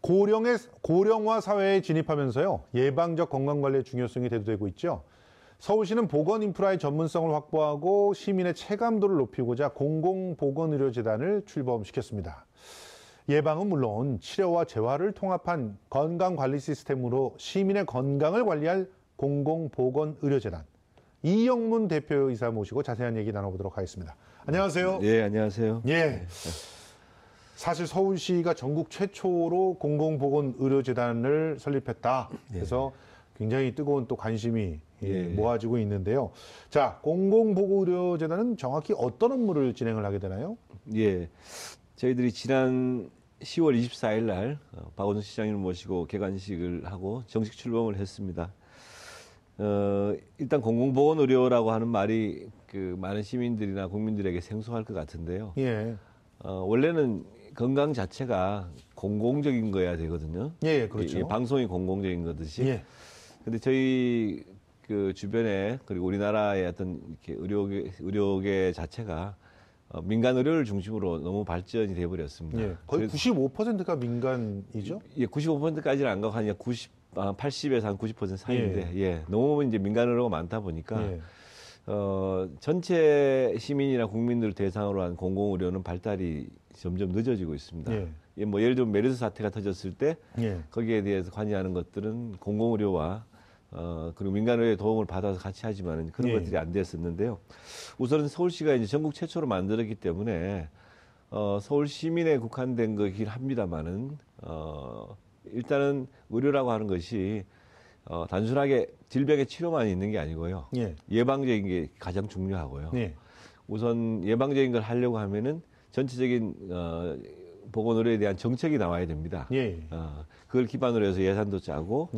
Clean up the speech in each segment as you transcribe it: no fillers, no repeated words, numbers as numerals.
고령화 사회에 진입하면서요, 예방적 건강관리의 중요성이 대두되고 있죠. 서울시는 보건 인프라의 전문성을 확보하고 시민의 체감도를 높이고자 공공보건의료재단을 출범시켰습니다. 예방은 물론 치료와 재활을 통합한 건강관리 시스템으로 시민의 건강을 관리할 공공보건의료재단. 이영문 대표이사 모시고 자세한 얘기 나눠보도록 하겠습니다. 안녕하세요. 예, 안녕하세요. 예. 사실 서울시가 전국 최초로 공공보건의료재단을 설립했다. 그래서 굉장히 뜨거운 또 관심이 모아지고 있는데요. 자, 공공보건의료재단은 정확히 어떤 업무를 진행을 하게 되나요? 예. 저희들이 지난 10월 24일 날 박원순 시장님을 모시고 개관식을 하고 정식 출범을 했습니다. 일단 공공보건의료라고 하는 말이 그 많은 시민들이나 국민들에게 생소할 것 같은데요. 예. 원래는 건강 자체가 공공적인 거야 되거든요. 예, 그렇죠. 방송이 공공적인 거듯이. 예. 근데 저희 그 주변에 그리고 우리나라의 어떤 이렇게 의료계 자체가 민간 의료를 중심으로 너무 발전이 돼 버렸습니다. 예. 거의 95%가 민간이죠? 예, 95%까지는 안 가고 한 80에서 한 90% 사이인데, 너무 이제 민간 의료가 많다 보니까, 전체 시민이나 국민들을 대상으로 한 공공의료는 발달이 점점 늦어지고 있습니다. 뭐 예를 들면 메르스 사태가 터졌을 때, 거기에 대해서 관여하는 것들은 공공의료와 그리고 민간의료의 도움을 받아서 같이 하지만은 그런 것들이 안 됐었는데요. 우선은 서울시가 이제 전국 최초로 만들었기 때문에, 서울 시민에 국한된 거긴 합니다만은, 일단은 의료라고 하는 것이 단순하게 질병의 치료만 있는 게 아니고요. 예방적인 게 가장 중요하고요. 우선 예방적인 걸 하려고 하면은 전체적인 보건의료에 대한 정책이 나와야 됩니다. 그걸 기반으로 해서 예산도 짜고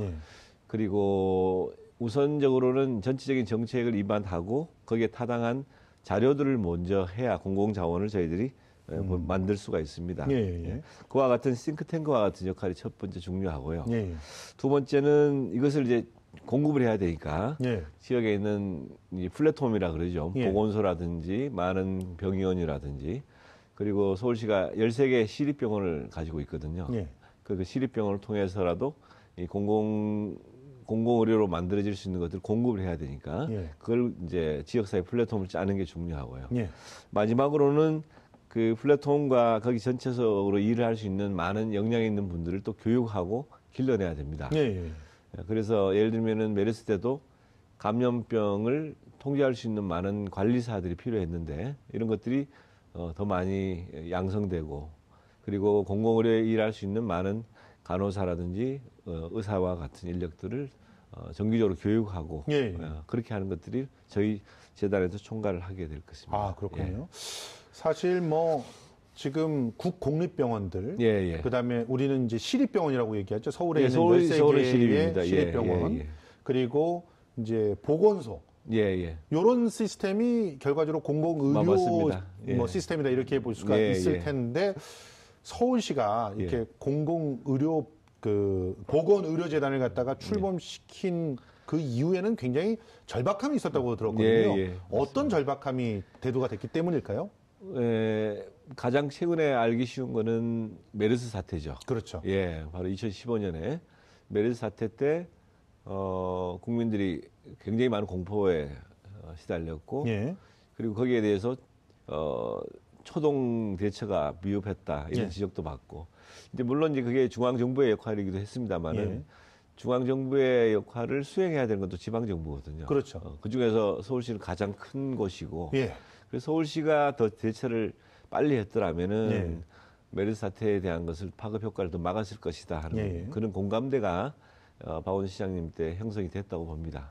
그리고 우선적으로는 전체적인 정책을 입안하고 거기에 타당한 자료들을 먼저 해야 공공자원을 저희들이 만들 수가 있습니다. 그와 같은 싱크탱크와 같은 역할이 첫 번째 중요하고요. 두 번째는 이것을 이제 공급을 해야 되니까 지역에 있는 이 플랫폼이라 그러죠. 보건소라든지 많은 병의원이라든지 그리고 서울시가 13개 시립병원을 가지고 있거든요. 그 시립병원을 통해서라도 이 공공의료로 만들어질 수 있는 것들을 공급을 해야 되니까 그걸 이제 지역사회 플랫폼을 짜는 게 중요하고요. 마지막으로는 그 플랫폼과 거기 전체적으로 일을 할 수 있는 많은 역량이 있는 분들을 또 교육하고 길러내야 됩니다. 그래서 예를 들면은 메르스 때도 감염병을 통제할 수 있는 많은 관리사들이 필요했는데 이런 것들이 더 많이 양성되고 그리고 공공의료에 일할 수 있는 많은 간호사라든지 의사와 같은 인력들을 정기적으로 교육하고 그렇게 하는 것들이 저희 재단에서 총괄을 하게 될 것입니다. 아, 그렇군요. 사실 뭐 지금 국공립병원들 그다음에 우리는 이제 시립병원이라고 얘기하죠. 서울에 있는 13개의 시립병원 그리고 이제 보건소 이런 시스템이 결과적으로 공공의료 뭐 시스템이다 이렇게 볼 수가 있을 텐데 서울시가 이렇게 공공의료 그 보건의료재단을 갖다가 출범시킨 그 이후에는 굉장히 절박함이 있었다고 들었거든요. 어떤 절박함이 대두가 됐기 때문일까요? 가장 최근에 알기 쉬운 거는 메르스 사태죠. 그렇죠. 바로 2015년에 메르스 사태 때 국민들이 굉장히 많은 공포에 시달렸고 그리고 거기에 대해서 초동 대처가 미흡했다 이런 지적도 받고 이제 물론 이제 그게 중앙 정부의 역할이기도 했습니다만은 중앙 정부의 역할을 수행해야 되는 것도 지방 정부거든요. 그렇죠. 그 중에서 서울시는 가장 큰 곳이고 그래서 서울시가 더 대처를 빨리 했더라면은 메르스 사태에 대한 것을 파급 효과를 더 막았을 것이다 하는 그런 공감대가 박원순 시장님 때 형성이 됐다고 봅니다.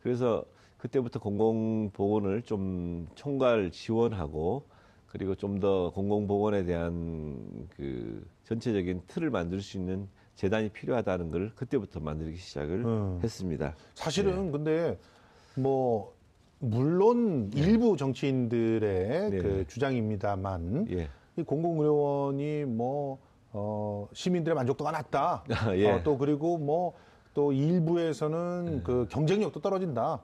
그래서 그때부터 공공보건을 좀 총괄 지원하고 그리고 좀 더 공공보건에 대한 그 전체적인 틀을 만들 수 있는 재단이 필요하다는 걸 그때부터 만들기 시작을 했습니다. 사실은 근데 뭐 물론 일부 정치인들의 그 주장입니다만 이 공공의료원이 뭐 시민들의 만족도가 낮다. 또 그리고 뭐 또 일부에서는 그 경쟁력도 떨어진다.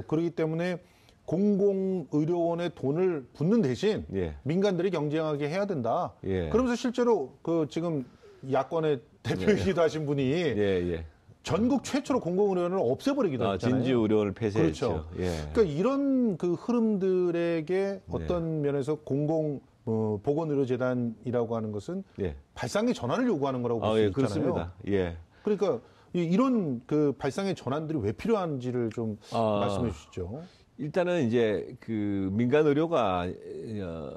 그렇기 때문에 공공의료원에 돈을 붓는 대신 민간들이 경쟁하게 해야 된다. 그러면서 실제로 그 지금 야권의 대표이기도 하신 분이 전국 최초로 공공의료원을 없애버리기도 했잖아요. 진주의료원을 폐쇄했죠. 그렇죠. 그러니까 이런 그 흐름들에게 어떤 면에서 보건의료재단이라고 하는 것은 발상의 전환을 요구하는 거라고 볼 수 있잖아요. 그렇습니다. 그러니까 이런 그 발상의 전환들이 왜 필요한지를 좀 말씀해 주시죠. 일단은 이제 그 민간 의료가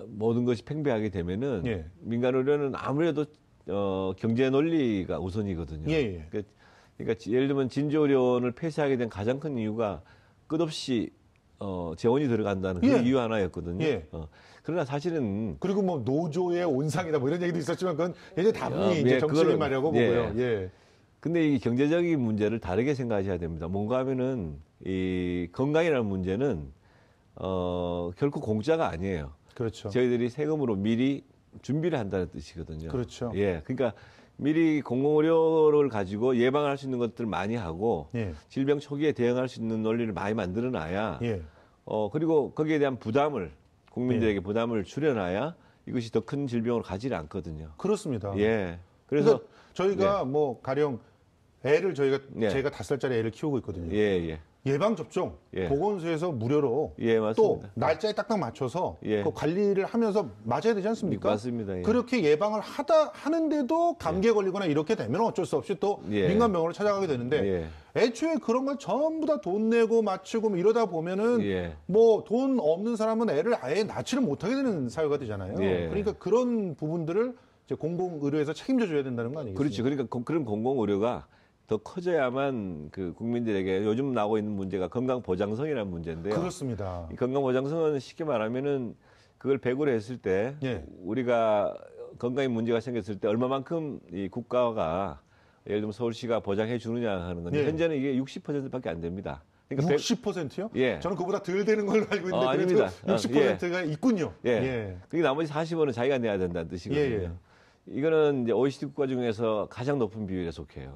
모든 것이 팽배하게 되면은 민간 의료는 아무래도 경제 논리가 우선이거든요. 그러니까 예를 들면 진주의료원을 폐쇄하게 된 가장 큰 이유가 끝없이 재원이 들어간다는 그 이유 하나였거든요. 그러나 사실은 그리고 뭐 노조의 온상이다 뭐 이런 얘기도 있었지만 그건 예전에 다분히 이제 정치적인 말이라고 보고요. 근데 이 경제적인 문제를 다르게 생각하셔야 됩니다. 뭔가 하면은 이 건강이라는 문제는 결코 공짜가 아니에요. 그렇죠. 저희들이 세금으로 미리 준비를 한다는 뜻이거든요. 그렇죠. 그러니까 미리 공공의료를 가지고 예방할 수 있는 것들을 많이 하고 질병 초기에 대응할 수 있는 논리를 많이 만들어놔야 그리고 거기에 대한 부담을 국민들에게 부담을 줄여놔야 이것이 더 큰 질병으로 가지를 않거든요. 그렇습니다. 그래서 저희가 뭐 가령 애를 제가 5살짜리 애를 키우고 있거든요. 예방접종 보건소에서 무료로 또 날짜에 딱딱 맞춰서 그 관리를 하면서 맞아야 되지 않습니까? 맞습니다. 그렇게 예방을 하는데도 감기에 걸리거나 이렇게 되면 어쩔 수 없이 또 민간 병원을 찾아가게 되는데 애초에 그런 걸 전부 다 돈 내고 맞추고 뭐 이러다 보면은 뭐 돈 없는 사람은 애를 아예 낳지를 못하게 되는 사회가 되잖아요. 그러니까 그런 부분들을 이제 공공의료에서 책임져 줘야 된다는 거 아니겠습니까? 그렇죠. 그러니까 그런 공공의료가 더 커져야만 그 국민들에게 요즘 나오고 있는 문제가 건강보장성이라는 문제인데요. 그렇습니다. 이 건강보장성은 쉽게 말하면은 그걸 100으로 했을 때 우리가 건강에 문제가 생겼을 때 얼마만큼 이 국가가 예를 들면 서울시가 보장해 주느냐 하는 건데 현재는 이게 60%밖에 안 됩니다. 그러니까 60%요? 저는 그보다 덜 되는 걸로 알고 있는데 그래도 60%가 있군요. 그게 나머지 40%는 자기가 내야 된다는 뜻이거든요. 이거는 이제 OECD 국가 중에서 가장 높은 비율에 속해요.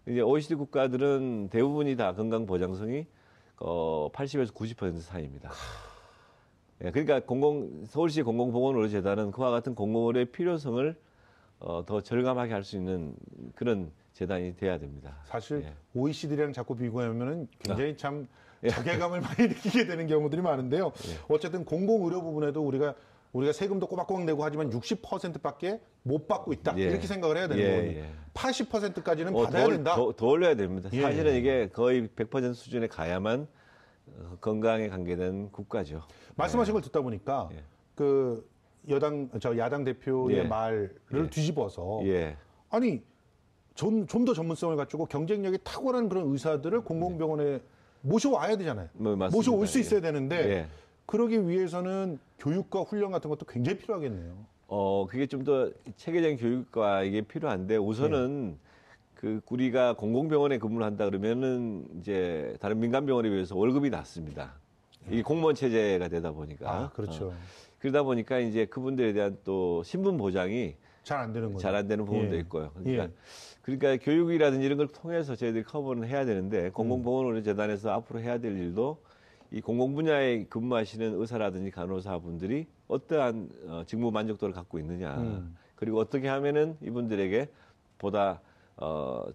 이제 OECD 국가들은 대부분이 다 건강 보장성이 80에서 90% 사이입니다. 그러니까 서울시 공공보건의료재단은 그와 같은 공공의료의 필요성을 더 절감하게 할 수 있는 그런 재단이 돼야 됩니다. 사실 OECD랑 자꾸 비교하면은 굉장히 참 자괴감을 많이 느끼게 되는 경우들이 많은데요. 어쨌든 공공의료 부분에도 우리가 세금도 꼬박꼬박 내고 하지만 60%밖에 못 받고 있다. 이렇게 생각을 해야 되는 거거든요. 80%까지는 받아야 된다. 더 올려야 됩니다. 사실은 이게 거의 100% 수준에 가야만 건강에 관계된 국가죠. 말씀하신 걸 듣다 보니까 그 야당 대표의 말을 뒤집어서 아니 좀 더 전문성을 갖추고 경쟁력이 탁월한 그런 의사들을 공공병원에 모셔와야 되잖아요. 모셔올 수 있어야 되는데 그러기 위해서는 교육과 훈련 같은 것도 굉장히 필요하겠네요. 그게 좀 더 체계적인 교육과 이게 필요한데 우선은 그 우리가 공공병원에 근무를 한다 그러면은 이제 다른 민간병원에 비해서 월급이 낮습니다. 이게 공무원 체제가 되다 보니까. 그렇죠. 그러다 보니까 이제 그분들에 대한 또 신분 보장이 잘 안 되는 거죠. 잘 안 되는 부분도 있고요. 그러니까 교육이라든지 이런 걸 통해서 저희들이 커버는 해야 되는데 공공보건의료재단에서 앞으로 해야 될 일도 이 공공 분야에 근무하시는 의사라든지 간호사분들이 어떠한 직무 만족도를 갖고 있느냐, 그리고 어떻게 하면은 이분들에게 보다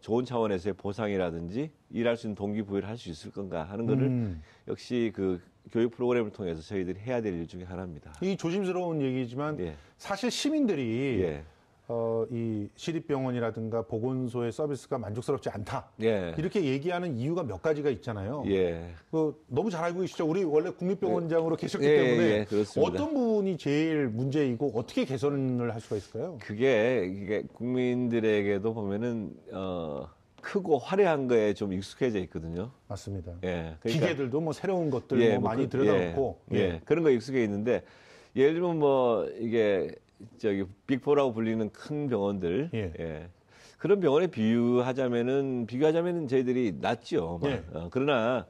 좋은 차원에서의 보상이라든지 일할 수 있는 동기부여를 할 수 있을 건가 하는 거를 역시 그 교육 프로그램을 통해서 저희들이 해야 될 일 중에 하나입니다. 이 조심스러운 얘기지만 사실 시민들이 이 시립병원이라든가 보건소의 서비스가 만족스럽지 않다. 이렇게 얘기하는 이유가 몇 가지가 있잖아요. 너무 잘 알고 계시죠? 우리 원래 국립병원장으로 계셨기 때문에 어떤 부분이 제일 문제이고 어떻게 개선을 할 수가 있을까요? 이게 국민들에게도 보면은 크고 화려한 거에 좀 익숙해져 있거든요. 맞습니다. 그러니까, 기계들도 뭐 새로운 것들 많이 들여다놓고 그런 거 익숙해 있는데 예를 들면 뭐 이게 빅4라고 불리는 큰 병원들, 그런 병원에 비교하자면은 저희들이 낮죠. 그러나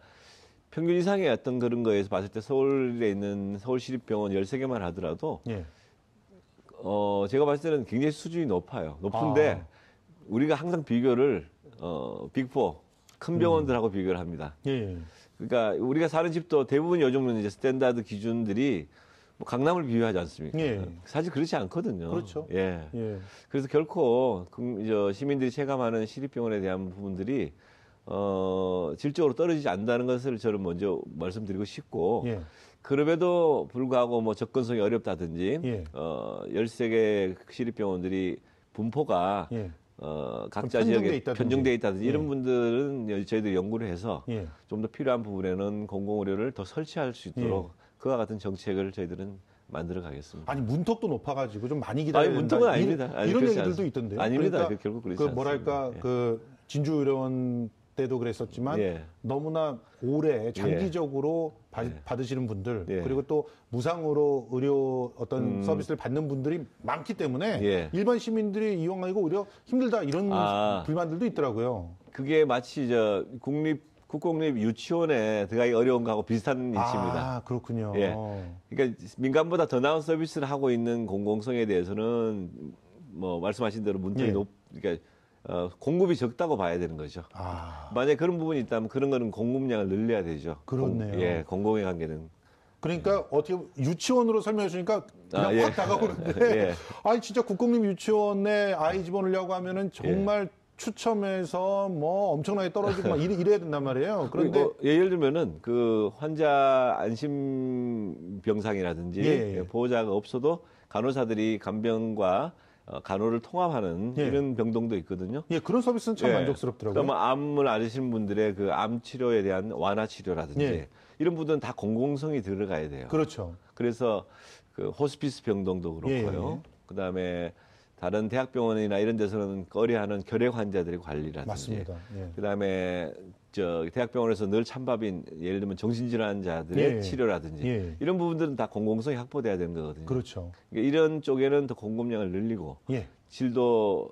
평균 이상의 어떤 그런 거에서 봤을 때 서울에 있는 서울시립병원 13개만 하더라도, 제가 봤을 때는 굉장히 수준이 높아요. 높은데, 우리가 항상 비교를, 빅4, 큰 병원들하고 비교를 합니다. 그러니까 우리가 사는 집도 대부분 요즘은 이제 스탠다드 기준들이 뭐 강남을 비유하지 않습니까? 예. 사실 그렇지 않거든요. 그렇죠. 예. 예. 그래서 결코 시민들이 체감하는 시립병원에 대한 부분들이 질적으로 떨어지지 않는다는 것을 저는 먼저 말씀드리고 싶고, 예. 그럼에도 불구하고 뭐 접근성이 어렵다든지, 예. 13개 시립병원들이 분포가 예. 각자 지역에 편중돼 있다든지 예. 이런 분들은 저희들이 연구를 해서 예. 좀 더 필요한 부분에는 공공의료를 더 설치할 수 있도록 예. 그와 같은 정책을 저희들은 만들어 가겠습니다. 아니 문턱도 높아가지고 좀 많이 기다려야 된다. 문턱은 아닙니다. 이런 얘기들도 있던데요. 아닙니다. 그러니까 결국 그렇지 않습니다. 뭐랄까 예. 그 진주의료원 때도 그랬었지만 예. 너무나 오래 장기적으로 예. 받으시는 분들 예. 그리고 또 무상으로 의료 어떤 서비스를 받는 분들이 많기 때문에 예. 일반 시민들이 이용하기가 오히려 힘들다 이런 불만들도 있더라고요. 그게 마치 국공립 유치원에 들어가기 어려운 거하고 비슷한 이치입니다. 그렇군요. 예. 그러니까 민간보다 더 나은 서비스를 하고 있는 공공성에 대해서는 뭐 말씀하신 대로 문턱이 그러니까 공급이 적다고 봐야 되는 거죠. 만약에 그런 부분이 있다면 그런 거는 공급량을 늘려야 되죠. 그렇네요. 공공의 관계는. 그러니까 어떻게 유치원으로 설명해 주니까 그냥 확 다가오는데 예. 아니 진짜 국공립 유치원에 아이 집어넣으려고 하면은 정말 추첨해서 뭐 엄청나게 떨어지고 막 이래야 된단 말이에요. 그런데 예를 들면은 그 환자 안심 병상이라든지 보호자가 없어도 간호사들이 간병과 간호를 통합하는 이런 병동도 있거든요. 그런 서비스는 참 만족스럽더라고요. 그러면 암을 앓으시는 분들의 그 암 치료에 대한 완화 치료라든지 이런 부분은 다 공공성이 들어가야 돼요. 그렇죠. 그래서 그 호스피스 병동도 그렇고요. 그다음에 다른 대학병원이나 이런 데서는 꺼려하는 결핵 환자들의 관리라든지. 맞습니다. 그다음에 대학병원에서 늘 찬밥인 예를 들면 정신질환자들의 치료라든지 이런 부분들은 다 공공성이 확보돼야 되는 거거든요. 그렇죠. 그러니까 이런 쪽에는 더 공급량을 늘리고 질도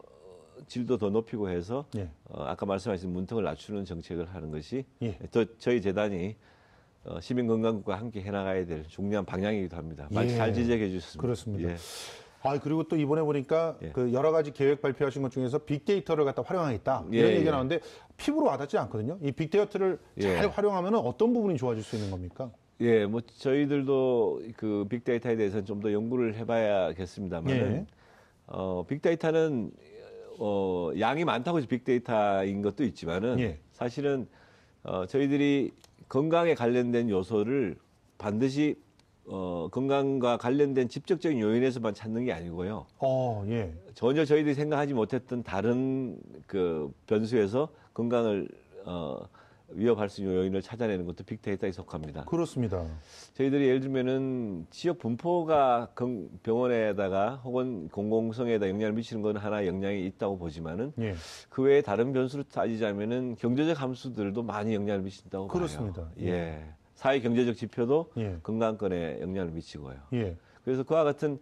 더 높이고 해서 아까 말씀하신 문턱을 낮추는 정책을 하는 것이 더 저희 재단이 시민건강국과 함께 해나가야 될 중요한 방향이기도 합니다. 말씀 잘 지적해 주셨습니다. 그렇습니다. 그리고 또 이번에 보니까 그 여러 가지 계획 발표하신 것 중에서 빅데이터를 갖다 활용하겠다 이런 얘기가 나오는데 피부로 와닿지 않거든요. 이 빅데이터를 잘 활용하면 어떤 부분이 좋아질 수 있는 겁니까? 뭐 저희들도 그 빅데이터에 대해서는 좀 더 연구를 해봐야겠습니다만, 빅데이터는 양이 많다고 해서 빅데이터인 것도 있지만은 사실은 저희들이 건강에 관련된 요소를 반드시 건강과 관련된 직접적인 요인에서만 찾는 게 아니고요. 전혀 저희들이 생각하지 못했던 다른 그 변수에서 건강을 위협할 수 있는 요인을 찾아내는 것도 빅데이터에 속합니다. 그렇습니다. 저희들이 예를 들면은 지역 분포가 병원에다가 혹은 공공성에다 영향을 미치는 건 하나 영향이 있다고 보지만은 그 외에 다른 변수를 따지자면은 경제적 함수들도 많이 영향을 미친다고 그렇습니다. 봐요. 사회 경제적 지표도 건강권에 영향을 미치고요. 그래서 그와 같은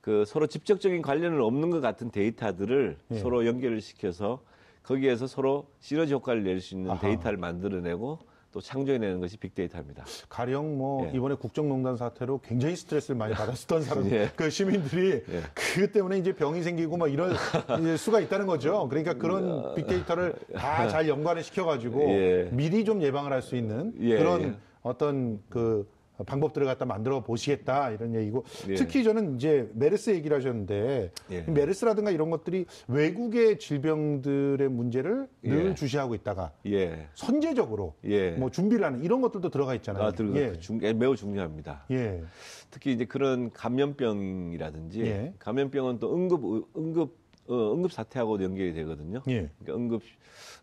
그 서로 직접적인 관련은 없는 것 같은 데이터들을 서로 연결을 시켜서 거기에서 서로 시너지 효과를 낼 수 있는 데이터를 만들어내고 또 창조해내는 것이 빅데이터입니다. 가령 이번에 국정농단 사태로 굉장히 스트레스를 많이 받았었던 사람, 그 시민들이 그것 때문에 이제 병이 생기고 막 이런 수가 있다는 거죠. 그러니까 그런 빅데이터를 다 잘 연관을 시켜가지고 미리 좀 예방을 할 수 있는 그런 어떤 그 방법들을 갖다 만들어 보시겠다 이런 얘기고 특히 저는 이제 메르스 얘기를 하셨는데 메르스라든가 이런 것들이 외국의 질병들의 문제를 늘 주시하고 있다가 선제적으로 뭐 준비를 하는 이런 것들도 들어가 있잖아요. 매우 중요합니다. 특히 이제 그런 감염병이라든지 감염병은 또 응급 사태하고도 연결이 되거든요. 그러니까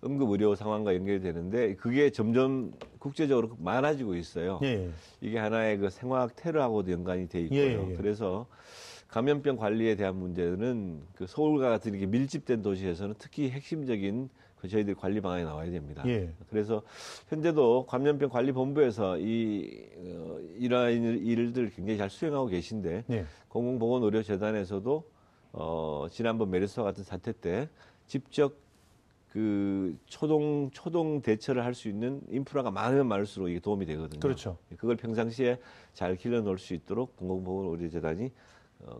응급 의료 상황과 연결이 되는데 그게 점점 국제적으로 많아지고 있어요. 이게 하나의 그 생화학 테러하고도 연관이 돼 있고요. 그래서 감염병 관리에 대한 문제는 그 서울과 같은 이렇게 밀집된 도시에서는 특히 핵심적인 그 저희들 관리 방안이 나와야 됩니다. 그래서 현재도 감염병 관리본부에서 이러한 일들 굉장히 잘 수행하고 계신데 공공보건의료재단에서도 지난번 메르스와 같은 사태 때 직접 그 초동 대처를 할 수 있는 인프라가 많으면 많을수록 이게 도움이 되거든요. 그렇죠. 그걸 평상시에 잘 길러놓을 수 있도록 공공보건의료재단이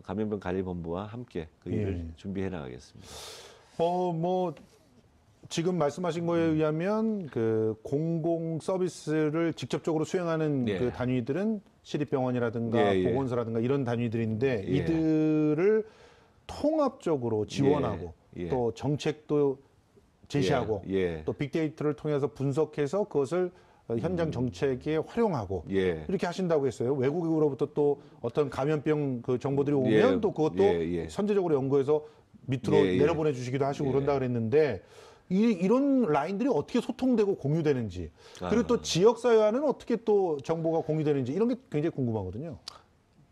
감염병 관리본부와 함께 그 일을 준비해 나가겠습니다. 뭐 지금 말씀하신 거에 의하면 그 공공 서비스를 직접적으로 수행하는 그 단위들은 시립병원이라든가 보건소라든가 이런 단위들인데 이들을 통합적으로 지원하고 또 정책도 제시하고 또 빅데이터를 통해서 분석해서 그것을 현장 정책에 활용하고 이렇게 하신다고 했어요. 외국으로부터 또 어떤 감염병 그 정보들이 오면 또 그것도 선제적으로 연구해서 밑으로 내려보내 주시기도 하시고 그런다 그랬는데 이런 라인들이 어떻게 소통되고 공유되는지 그리고 또 지역사회와는 어떻게 또 정보가 공유되는지 이런 게 굉장히 궁금하거든요.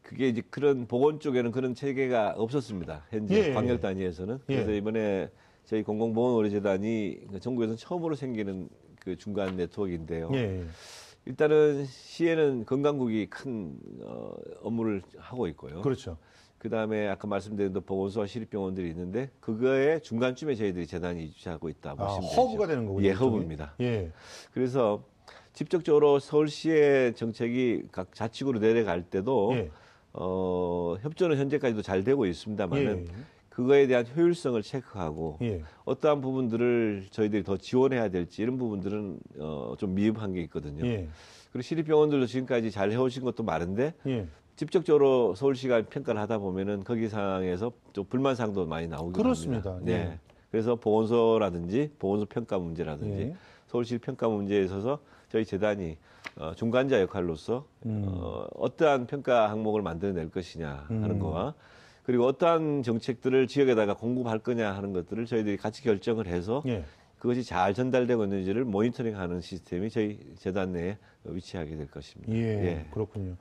그게 이제 그런 보건 쪽에는 그런 체계가 없었습니다. 현재 광역 단위에서는. 그래서 이번에 저희 공공보건의료재단이 전국에서 처음으로 생기는 그 중간 네트워크인데요. 일단은 시에는 건강국이 큰 업무를 하고 있고요. 그렇죠. 그다음에 아까 말씀드린 보건소와 시립병원들이 있는데 그거의 중간쯤에 저희들이 재단이 위치하고 있다 보시면 되죠. 허브가 되는 거군요. 허브입니다. 그래서 직접적으로 서울시의 정책이 각 자치구로 내려갈 때도 협조는 현재까지도 잘 되고 있습니다만은 그거에 대한 효율성을 체크하고 어떠한 부분들을 저희들이 더 지원해야 될지 이런 부분들은 좀 미흡한 게 있거든요. 그리고 시립병원들도 지금까지 잘 해오신 것도 많은데 직접적으로 서울시가 평가를 하다 보면은 거기 상황에서 좀 불만사항도 많이 나오기도 그렇습니다. 합니다. 네. 그래서 보건소라든지 보건소 평가 문제라든지 서울시 평가 문제에 있어서 저희 재단이 중간자 역할로서 어떠한 평가 항목을 만들어낼 것이냐 하는 거와 그리고 어떠한 정책들을 지역에다가 공급할 거냐 하는 것들을 저희들이 같이 결정을 해서 그것이 잘 전달되고 있는지를 모니터링하는 시스템이 저희 재단 내에 위치하게 될 것입니다. 그렇군요.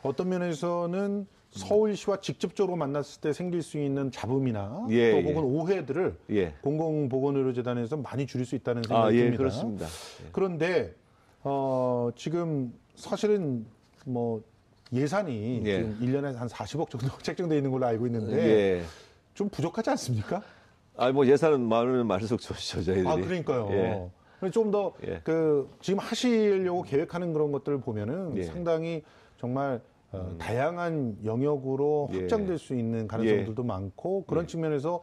어떤 면에서는 서울시와 직접적으로 만났을 때 생길 수 있는 잡음이나 또 혹은 오해들을 공공보건의료재단에서 많이 줄일 수 있다는 생각이 듭니다. 그렇습니다. 그런데 지금 사실은 뭐 예산이 지금 1년에 한 40억 정도 책정되어 있는 걸로 알고 있는데 좀 부족하지 않습니까? 뭐 예산은 많으면 많을수록 좋죠, 저희들이. 그러니까요. 좀 더 지금 하시려고 계획하는 그런 것들을 보면은 상당히 정말 다양한 영역으로 확장될 수 있는 가능성들도 많고 그런 측면에서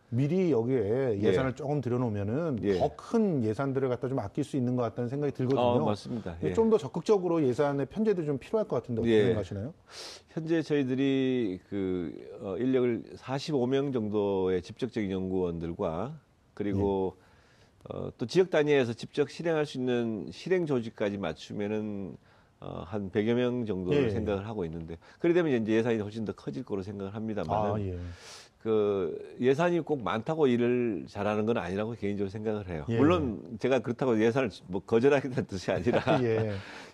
미리 여기에 예산을 조금 들여놓으면은 더 큰 예산들을 갖다 좀 아낄 수 있는 것 같다는 생각이 들거든요. 맞습니다. 좀 더 적극적으로 예산의 편제도 좀 필요할 것 같은데 어떻게 생각하시나요? 현재 저희들이 그 인력을 45명 정도의 직접적인 연구원들과 그리고 또 지역 단위에서 직접 실행할 수 있는 실행 조직까지 맞추면은 한 100여 명 정도를 생각을 하고 있는데 그래 되면 이제 예산이 훨씬 더 커질 거로 생각을 합니다만 그 예산이 꼭 많다고 일을 잘하는 건 아니라고 개인적으로 생각을 해요. 물론 제가 그렇다고 예산을 뭐 거절하겠다는 뜻이 아니라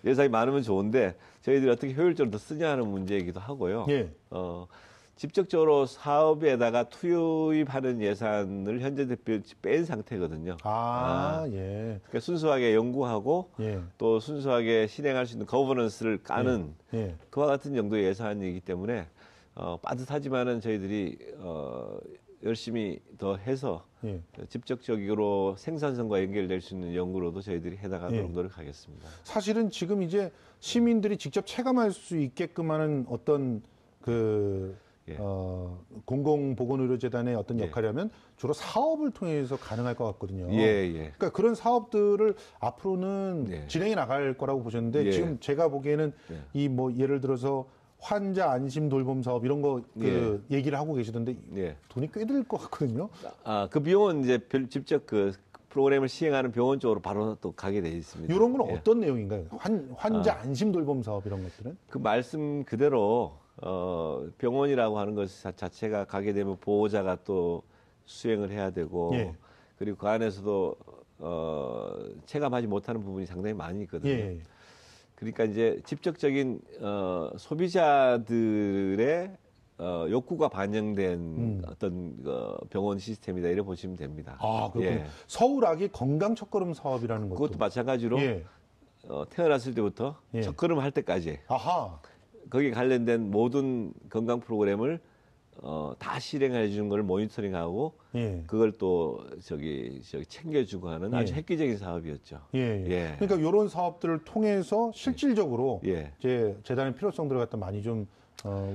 예산이 많으면 좋은데 저희들이 어떻게 효율적으로 더 쓰냐 하는 문제이기도 하고요. 직접적으로 사업에다가 투입하는 예산을 현재 뺀 상태거든요. 그러니까 순수하게 연구하고 또 순수하게 실행할 수 있는 거버넌스를 까는 그와 같은 정도의 예산이기 때문에 빠듯하지만은 저희들이 열심히 더 해서 직접적으로 생산성과 연결될 수 있는 연구로도 저희들이 해나가도록 노력하겠습니다. 사실은 지금 이제 시민들이 직접 체감할 수 있게끔 하는 어떤 그 공공보건의료재단의 어떤 역할이라면 주로 사업을 통해서 가능할 것 같거든요. 그러니까 그런 사업들을 앞으로는 진행해 나갈 거라고 보셨는데 지금 제가 보기에는 이 뭐 예를 들어서 환자 안심 돌봄 사업 이런 거 그 얘기를 하고 계시던데 돈이 꽤 들 것 같거든요. 그 비용은 이제 직접 그 프로그램을 시행하는 병원 쪽으로 바로 또 가게 돼 있습니다. 이런 건 어떤 내용인가요? 환자 안심 돌봄 사업 이런 것들은? 그 말씀 그대로 병원이라고 하는 것 자체가 가게 되면 보호자가 또 수행을 해야 되고 그리고 그 안에서도 체감하지 못하는 부분이 상당히 많이 있거든요. 그러니까 이제 직접적인 소비자들의 욕구가 반영된 어떤 병원 시스템이다 이렇게 보시면 됩니다. 그렇군요. 서울아기 건강 첫걸음 사업이라는 것도 그것도 마찬가지로 태어났을 때부터 첫걸음 할 때까지 거기에 관련된 모든 건강 프로그램을 다 실행해 주는 걸 모니터링하고 그걸 또 챙겨주고 하는 아주 획기적인 사업이었죠. 그러니까 이런 사업들을 통해서 실질적으로 이제 재단의 필요성들을 갖다 많이 좀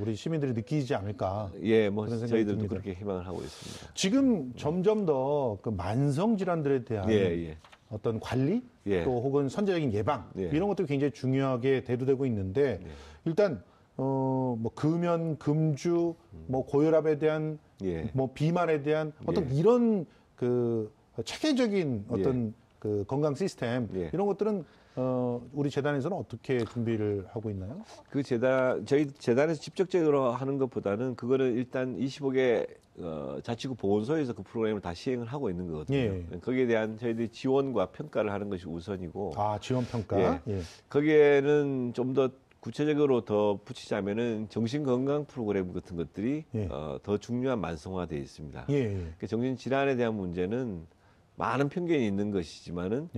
우리 시민들이 느끼지 않을까. 예, 뭐 저희들도 듭니다. 그렇게 희망을 하고 있습니다. 지금 점점 더 그 만성 질환들에 대한 어떤 관리 또 혹은 선제적인 예방 이런 것들이 굉장히 중요하게 대두되고 있는데 일단 뭐 금연, 금주, 뭐 고혈압에 대한 뭐 비만에 대한 어떤 이런 그 체계적인 어떤 그 건강 시스템 이런 것들은 우리 재단에서는 어떻게 준비를 하고 있나요? 그 저희 재단에서 직접적으로 하는 것보다는 그거는 일단 25개 자치구 보건소에서 그 프로그램을 다 시행을 하고 있는 거거든요. 거기에 대한 저희들이 지원과 평가를 하는 것이 우선이고. 아, 지원 평가. 거기에는 좀 더 구체적으로 더 붙이자면은 정신건강 프로그램 같은 것들이 더 중요한 만성화되어 있습니다. 그 정신질환에 대한 문제는 많은 편견이 있는 것이지만은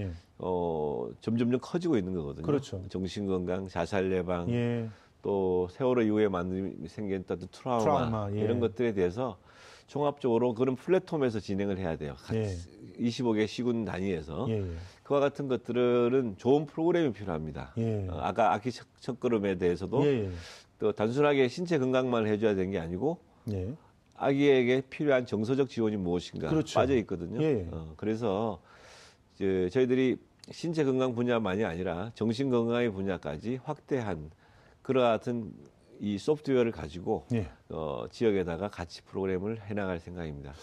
점점 커지고 있는 거거든요. 그렇죠. 정신건강, 자살 예방, 또 세월호 이후에 생겼던 트라우마 이런 것들에 대해서 종합적으로 그런 플랫폼에서 진행을 해야 돼요. 25개 시군 단위에서 그와 같은 것들은 좋은 프로그램이 필요합니다. 아까 아기 첫걸음에 대해서도 또 단순하게 신체 건강만 해줘야 되는 게 아니고 아기에게 필요한 정서적 지원이 무엇인가 빠져 있거든요. 그래서 저희들이 신체 건강 분야만이 아니라 정신 건강의 분야까지 확대한 그러한 이 소프트웨어를 가지고 지역에다가 같이 프로그램을 해나갈 생각입니다.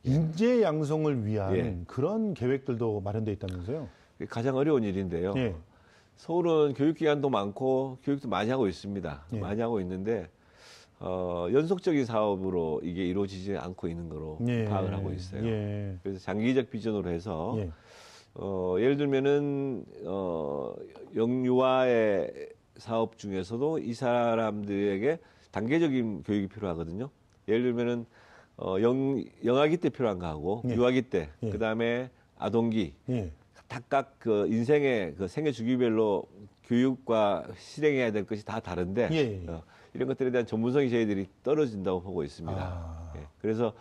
인재 양성을 위한 그런 계획들도 마련되어 있다면서요? 가장 어려운 일인데요. 서울은 교육기관도 많고 교육도 많이 하고 있습니다. 많이 하고 있는데 연속적인 사업으로 이게 이루어지지 않고 있는 거로 파악을 하고 있어요. 그래서 장기적 비전으로 해서 예를 들면은 영유아의 사업 중에서도 이 사람들에게 단계적인 교육이 필요하거든요. 예를 들면은 영아기 때 필요한 거하고 유아기 때, 그 다음에 아동기, 각각 그 인생의 그 생애 주기별로 교육과 실행해야 될 것이 다 다른데 이런 것들에 대한 전문성이 저희들이 떨어진다고 보고 있습니다. 그래서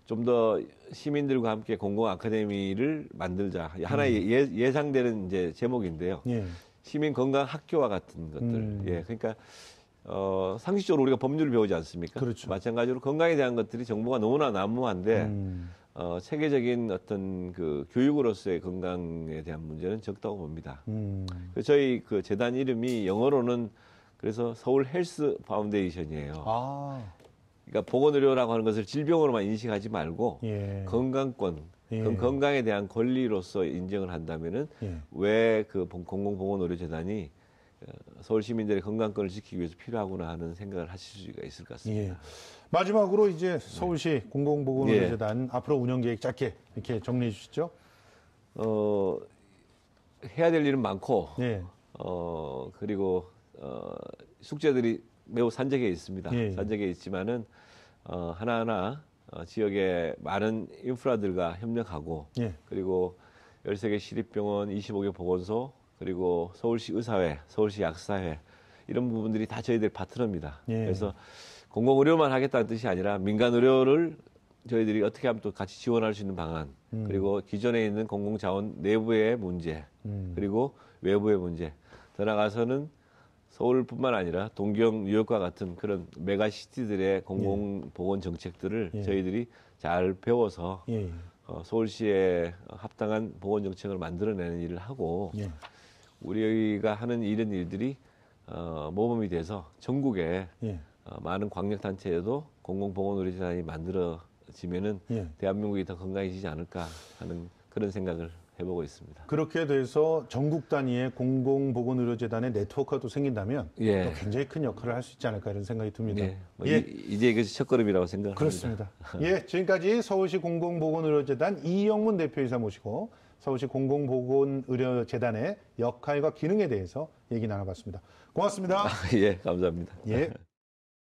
좀 더 시민들과 함께 공공 아카데미를 만들자. 하나의 예상되는 이제 제목인데요. 시민 건강 학교와 같은 것들. 그러니까 상식적으로 우리가 법률을 배우지 않습니까? 그렇죠. 마찬가지로 건강에 대한 것들이 정보가 너무나 난무한데 체계적인 어떤 그 교육으로서의 건강에 대한 문제는 적다고 봅니다. 그래서 저희 그 재단 이름이 영어로는 그래서 서울 헬스 파운데이션이에요. 그러니까 보건의료라고 하는 것을 질병으로만 인식하지 말고 건강권, 건강에 대한 권리로서 인정을 한다면은 왜 그 공공보건의료재단이 서울 시민들의 건강권을 지키기 위해서 필요하구나 하는 생각을 하실 수가 있을 것 같습니다. 마지막으로 이제 서울시 공공보건의료재단 앞으로 운영 계획 짧게 이렇게 정리해 주시죠. 해야 될 일은 많고, 그리고 숙제들이 매우 산적해 있습니다. 산적해 있지만은 하나하나 지역의 많은 인프라들과 협력하고 그리고 13개 시립병원, 25개 보건소 그리고 서울시 의사회, 서울시 약사회 이런 부분들이 다 저희들 파트너입니다. 그래서 공공의료만 하겠다는 뜻이 아니라 민간의료를 저희들이 어떻게 하면 또 같이 지원할 수 있는 방안 그리고 기존에 있는 공공자원 내부의 문제 그리고 외부의 문제 더 나아가서는 서울뿐만 아니라 동경, 뉴욕과 같은 그런 메가시티들의 공공보건 정책들을 저희들이 잘 배워서 서울시에 합당한 보건 정책을 만들어내는 일을 하고 우리가 하는 이런 일들이 모범이 돼서 전국에 많은 광역단체에도 공공보건의료재단이 만들어지면은 대한민국이 더 건강해지지 않을까 하는 그런 생각을 해보고 있습니다. 그렇게 돼서 전국 단위의 공공보건의료재단의 네트워크가 생긴다면 또 굉장히 큰 역할을 할 수 있지 않을까 이런 생각이 듭니다. 이제 이것이 첫걸음이라고 생각합니다. 그렇습니다. 지금까지 서울시 공공보건의료재단 이영문 대표이사 모시고 서울시 공공보건의료재단의 역할과 기능에 대해서 얘기 나눠봤습니다. 고맙습니다. 감사합니다.